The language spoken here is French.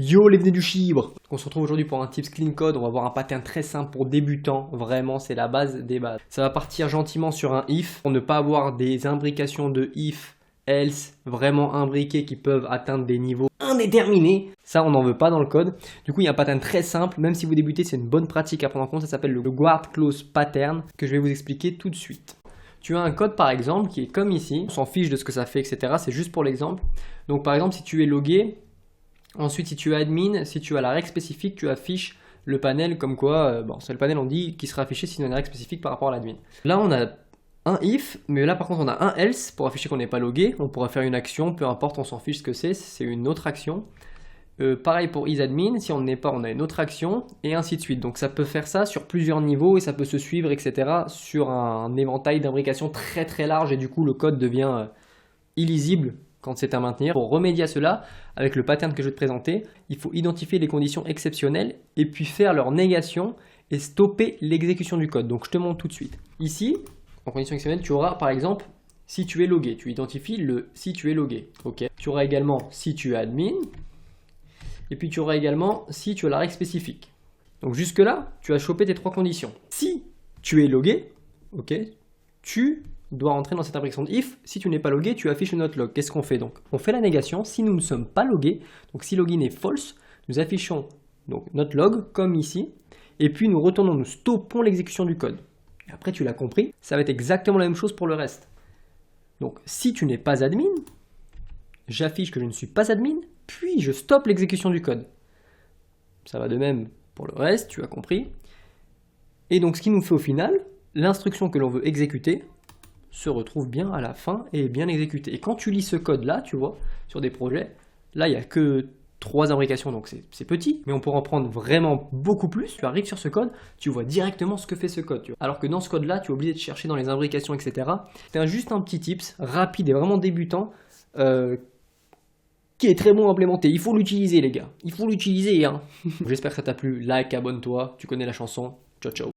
Yo les venus du chibre! On se retrouve aujourd'hui pour un tips clean code, on va voir un pattern très simple pour débutants, vraiment c'est la base des bases. Ça va partir gentiment sur un if, pour ne pas avoir des imbrications de if, else, vraiment imbriquées qui peuvent atteindre des niveaux indéterminés. Ça on n'en veut pas dans le code. Du coup il y a un pattern très simple, même si vous débutez c'est une bonne pratique à prendre en compte, ça s'appelle le guard close pattern, que je vais vous expliquer tout de suite. Tu as un code par exemple qui est comme ici, on s'en fiche de ce que ça fait etc, c'est juste pour l'exemple. Donc par exemple si tu es logué, ensuite, si tu es admin, si tu as la règle spécifique, tu affiches le panel comme quoi, c'est le panel on dit qui sera affiché si on a une règle spécifique par rapport à l'admin. Là, on a un if, mais là par contre on a un else pour afficher qu'on n'est pas logué. On pourra faire une action, peu importe, on s'en fiche ce que c'est une autre action. Pareil pour isAdmin, si on n'est pas, on a une autre action, et ainsi de suite. Donc ça peut faire ça sur plusieurs niveaux et ça peut se suivre, etc. sur un éventail d'imbrications très très large et du coup le code devient illisible quand c'est à maintenir. Pour remédier à cela, avec le pattern que je vais te présenter, il faut identifier les conditions exceptionnelles et puis faire leur négation et stopper l'exécution du code. Donc je te montre tout de suite. Ici, en condition exceptionnelle, tu auras par exemple si tu es logué. Tu identifies le si tu es logué. Ok. Tu auras également si tu es admin. Et puis tu auras également si tu as la règle spécifique. Donc jusque là, tu as chopé tes trois conditions. Si tu es logué, ok, tu doit rentrer dans cette imbrication de if. Si tu n'es pas logué, tu affiches le not log. Qu'est-ce qu'on fait donc? On fait la négation si nous ne sommes pas logués. Donc si login est false, nous affichons donc not log comme ici. Et puis nous retournons, nous stoppons l'exécution du code. Et après tu l'as compris, ça va être exactement la même chose pour le reste. Donc si tu n'es pas admin, j'affiche que je ne suis pas admin, puis je stoppe l'exécution du code. Ça va de même pour le reste, tu as compris. Et donc ce qui nous fait au final, l'instruction que l'on veut exécuter se retrouve bien à la fin et est bien exécuté. Et quand tu lis ce code là, tu vois, sur des projets, là il n'y a que 3 imbrications, donc c'est petit, mais on pourra en prendre vraiment beaucoup plus. Tu arrives sur ce code, tu vois directement ce que fait ce code. Tu vois. Alors que dans ce code là, tu es obligé de chercher dans les imbrications, etc. C'est juste un petit tips, rapide et vraiment débutant, qui est très bon à implémenter. Il faut l'utiliser les gars, il faut l'utiliser. Hein. J'espère que ça t'a plu, like, abonne-toi, tu connais la chanson. Ciao ciao.